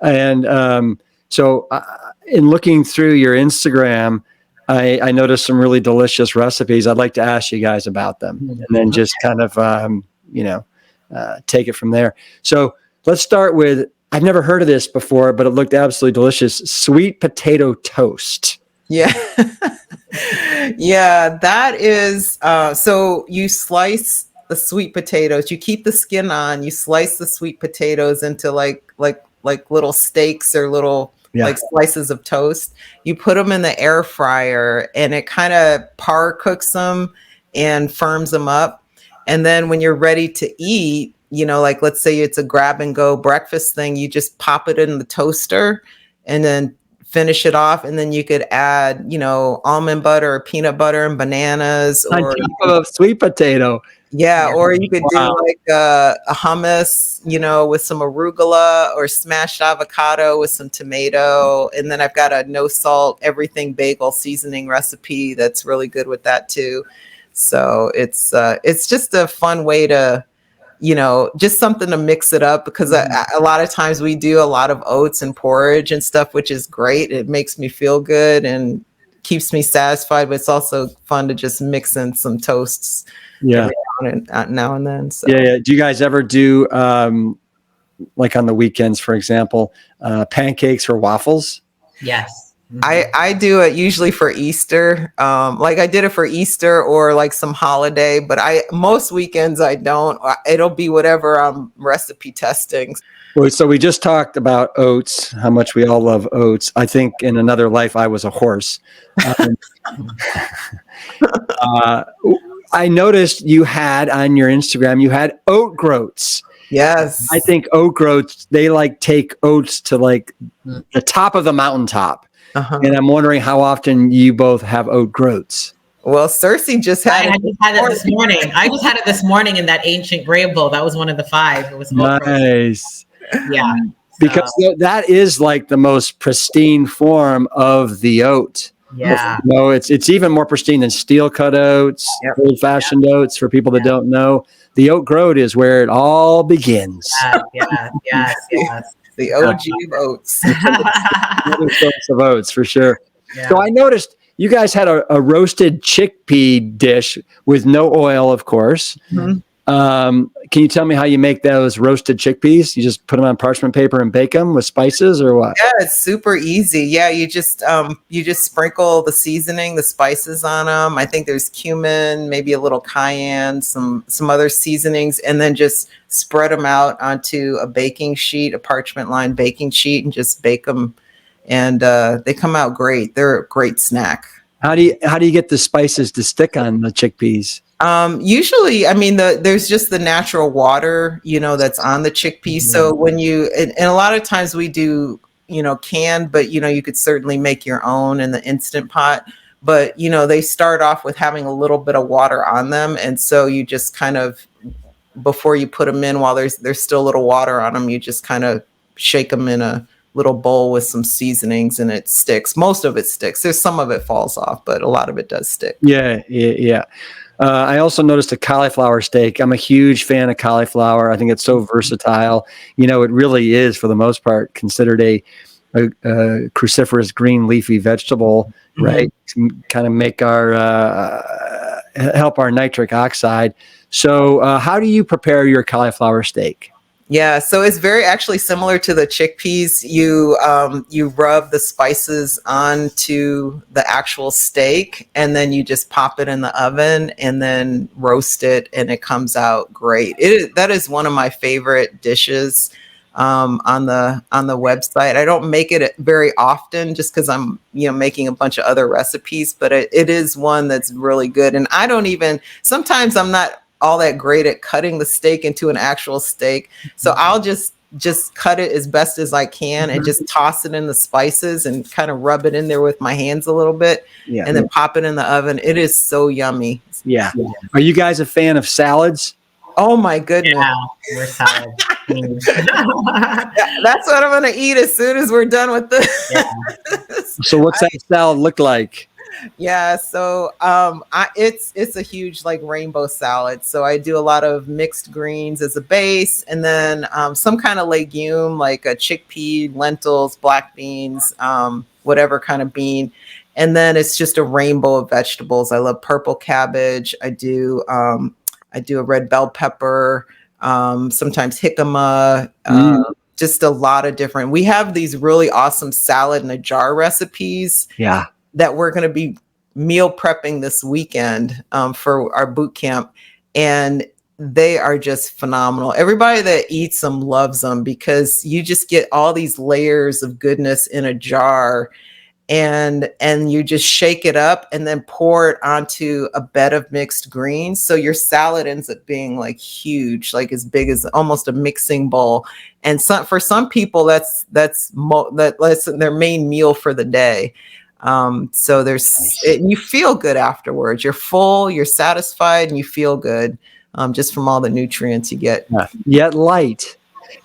And so in looking through your Instagram, I noticed some really delicious recipes. I'd like to ask you guys about them and then just kind of, take it from there. So let's start with, I've never heard of this before, but it looked absolutely delicious. Sweet potato toast. Yeah. Yeah, that is, so you slice the sweet potatoes, you keep the skin on, you slice the sweet potatoes into like little steaks or little like slices of toast. You put them in the air fryer and it kind of par cooks them and firms them up. And then when you're ready to eat, like let's say it's a grab and go breakfast thing, you just pop it in the toaster and then finish it off, and then you could add, almond butter or peanut butter and bananas, or on top of a sweet potato. Yeah, or you could do like a hummus, with some arugula, or smashed avocado with some tomato. And then I've got a no salt everything bagel seasoning recipe that's really good with that too. So it's just a fun way to, just something to mix it up, because a lot of times we do a lot of oats and porridge and stuff, which is great. It makes me feel good and keeps me satisfied, but it's also fun to just mix in some toasts every now and then. So. Yeah. Do you guys ever do, like on the weekends, for example, pancakes or waffles? Yes. I do it usually for Easter. Like I did it for Easter or like some holiday, but most weekends I don't. It'll be whatever I'm recipe testing. Well, so we just talked about oats, how much we all love oats. I think in another life I was a horse. I noticed you had on your Instagram, you had oat groats. Yes. I think oat groats, they like take oats to like the top of the mountaintop. Uh-huh. And I'm wondering how often you both have oat groats. Well, Cersei just had it this morning. I just had it this morning in that ancient grain bowl. That was one of the 5. It was nice. Yeah. Because that is like the most pristine form of the oat. Yeah. It's even more pristine than steel cut oats, old-fashioned oats for people that don't know. The oat groat is where it all begins. Yes. The OG of oats. Another source of oats for sure. Yeah. So I noticed you guys had a roasted chickpea dish with no oil, of course. Mm-hmm. Can you tell me how you make those roasted chickpeas? You just put them on parchment paper and bake them with spices, or what? Yeah, it's super easy. Yeah, you just sprinkle the seasoning, the spices on them. I think there's cumin, maybe a little cayenne, some other seasonings, and then just spread them out onto a baking sheet, a parchment lined baking sheet, and just bake them. And they come out great. They're a great snack. How do you get the spices to stick on the chickpeas? Usually, I mean, there's just the natural water, that's on the chickpeas. So when and a lot of times we do, canned, but, you could certainly make your own in the Instant Pot. But, they start off with having a little bit of water on them. And so you just kind of, before you put them in, while there's still a little water on them, you just kind of shake them in a little bowl with some seasonings, and it sticks. Most of it sticks. There's some of it falls off, but a lot of it does stick. Yeah. I also noticed a cauliflower steak. I'm a huge fan of cauliflower. I think it's so versatile. It really is, for the most part, considered a cruciferous green leafy vegetable, right? To kind of make help our nitric oxide. So how do you prepare your cauliflower steak? Yeah, so it's very actually similar to the chickpeas. You rub the spices onto the actual steak, and then you just pop it in the oven and then roast it, and it comes out great. That is one of my favorite dishes on the website. I don't make it very often just because I'm making a bunch of other recipes, but it is one that's really good. And sometimes I'm not all that great at cutting the steak into an actual steak. So I'll just cut it as best as I can and just toss it in the spices and kind of rub it in there with my hands a little bit, and then pop it in the oven. It is so yummy. Yeah. Are you guys a fan of salads? Oh my goodness. Yeah, we're salad. That's what I'm going to eat as soon as we're done with this. Yeah. So what's that salad look like? Yeah, so it's a huge like rainbow salad. So I do a lot of mixed greens as a base, and then some kind of legume like a chickpea, lentils, black beans, whatever kind of bean. And then it's just a rainbow of vegetables. I love purple cabbage. I do a red bell pepper, sometimes jicama, just a lot of different. We have these really awesome salad in a jar recipes. Yeah. That we're going to be meal prepping this weekend for our boot camp. And they are just phenomenal. Everybody that eats them loves them because you just get all these layers of goodness in a jar, and you just shake it up and then pour it onto a bed of mixed greens. So your salad ends up being like huge, like as big as almost a mixing bowl. And for some people, that's their main meal for the day. So you feel good afterwards. You're full, you're satisfied, and you feel good just from all the nutrients you get. Yet light.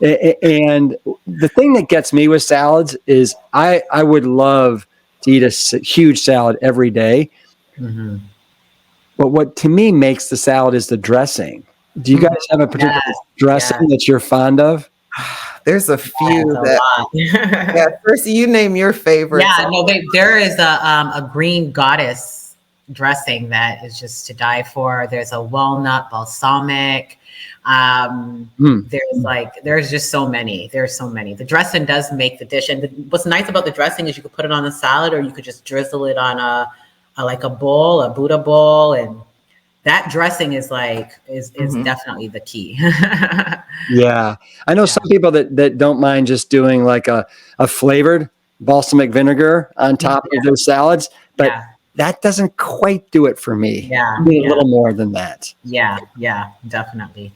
And the thing that gets me with salads is I would love to eat a huge salad every day. Mm-hmm. But what to me makes the salad is the dressing. Do you guys have a particular dressing that you're fond of? There's a few that. Yeah, Sersie, you name your favorites. Yeah, no, there is a green goddess dressing that is just to die for. There's a walnut balsamic. There's just so many. There's so many. The dressing does make the dish, and what's nice about the dressing is you could put it on a salad, or you could just drizzle it on a bowl, a Buddha bowl, and that dressing is definitely the key. Yeah. I know some people that don't mind just doing like a flavored balsamic vinegar on top of their salads, but that doesn't quite do it for me. Yeah. I need a little more than that. Yeah, definitely.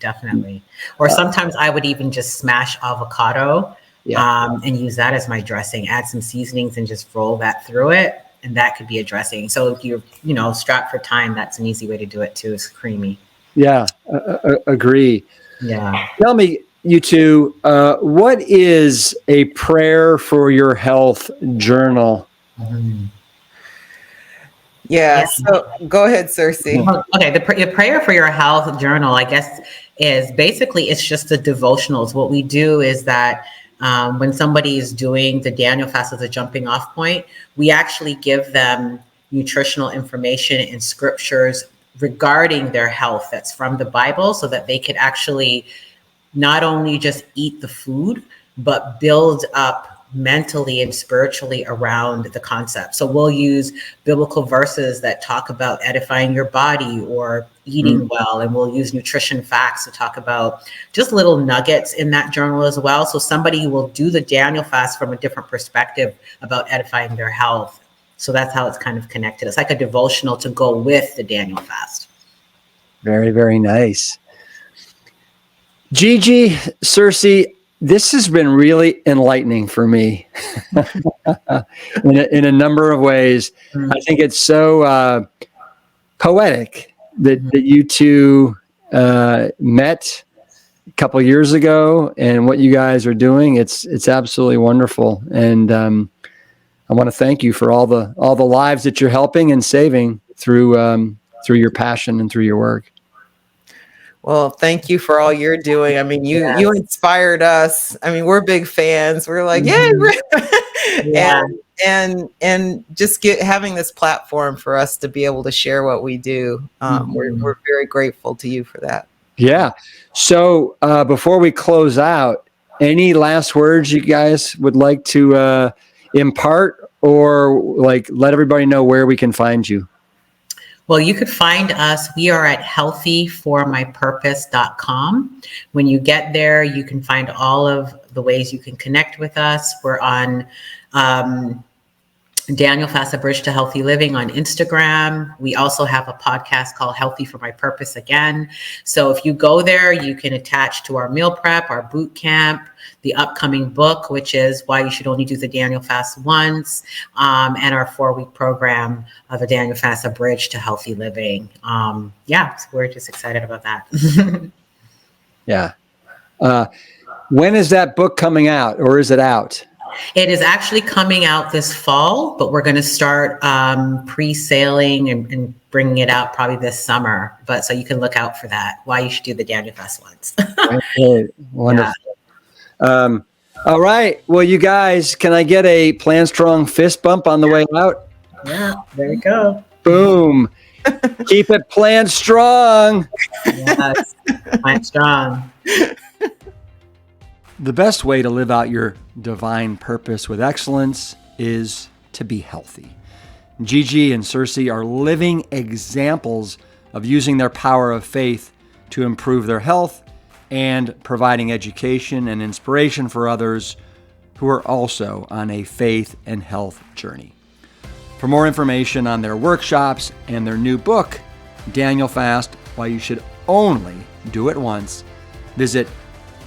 Or sometimes I would even just smash avocado and use that as my dressing, add some seasonings and just roll that through it. And that could be a dressing. So if you're, strapped for time, that's an easy way to do it too. It's creamy. Yeah, agree. Yeah. Tell me, you two, what is a prayer for your health journal? Yeah. So go ahead, Sersie. Okay. The prayer for your health journal, I guess, is basically, it's just the devotionals. What we do is that when somebody is doing the Daniel fast as a jumping off point, we actually give them nutritional information and scriptures regarding their health that's from the Bible, so that they could actually not only just eat the food, but build up mentally and spiritually around the concept. So we'll use biblical verses that talk about edifying your body or eating well, and we'll use nutrition facts to talk about just little nuggets in that journal as well. So somebody will do the Daniel fast from a different perspective about edifying their health. So that's how it's kind of connected. It's like a devotional to go with the Daniel fast. Very, very nice. Gigi, Cersei, this has been really enlightening for me in a number of ways. I think it's so poetic that you two met a couple years ago, and what you guys are doing. It's absolutely wonderful, and I want to thank you for all the lives that you're helping and saving through your passion and through your work. Well, thank you for all you're doing. I mean, you inspired us. I mean, we're big fans. We're like, and just having this platform for us to be able to share what we do. We're very grateful to you for that. Yeah. So before we close out, any last words you guys would like to impart, or like let everybody know where we can find you? Well, you could find us. We are at healthyformypurpose.com. When you get there, you can find all of the ways you can connect with us. We're on Daniel Fast, A Bridge to Healthy Living on Instagram. We also have a podcast called Healthy for My Purpose Again. So if you go there, you can attach to our meal prep, our boot camp, the upcoming book, which is Why You Should Only Do the Daniel Fast Once, and our 4-week program of the Daniel Fast, A Bridge to Healthy Living. So we're just excited about that. Yeah. When is that book coming out, or is it out? It is actually coming out this fall, but we're going to start pre-sailing and bringing it out probably this summer. But so you can look out for that. Why You Should Do the Daniel Fast Once. Wonderful. Yeah. All right. Well, you guys, can I get a Plan Strong fist bump on the way out? Yeah, there we go. Boom. Keep it Plan Strong. Yes, Plan Strong. The best way to live out your divine purpose with excellence is to be healthy. Gigi and Cersei are living examples of using their power of faith to improve their health and providing education and inspiration for others who are also on a faith and health journey. For more information on their workshops and their new book, Daniel Fast, Why You Should Only Do It Once, visit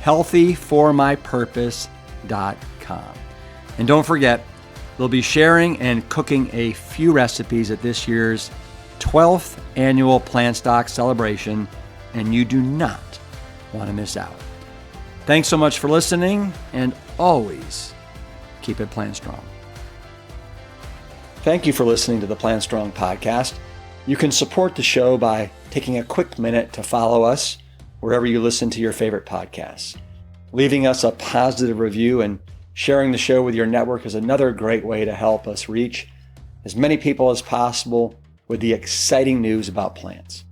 healthyformypurpose.com. And don't forget, they'll be sharing and cooking a few recipes at this year's 12th annual Plant Stock celebration, and you do not want to miss out. Thanks so much for listening, and always keep it Plant Strong. Thank you for listening to the Plant Strong podcast. You can support the show by taking a quick minute to follow us wherever you listen to your favorite podcasts. Leaving us a positive review and sharing the show with your network is another great way to help us reach as many people as possible with the exciting news about plants.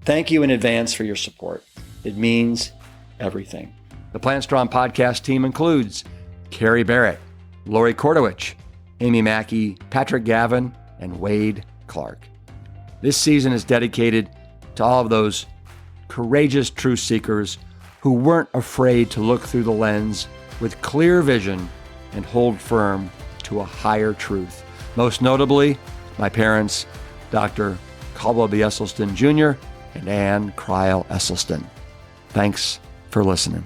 Thank you in advance for your support. It means everything. The Plant Strong podcast team includes Carrie Barrett, Lori Kordowich, Amy Mackey, Patrick Gavin, and Wade Clark. This season is dedicated to all of those courageous truth seekers who weren't afraid to look through the lens with clear vision and hold firm to a higher truth. Most notably, my parents, Dr. Caldwell B. Esselstyn Jr. and Ann Cryle Esselstyn. Thanks for listening.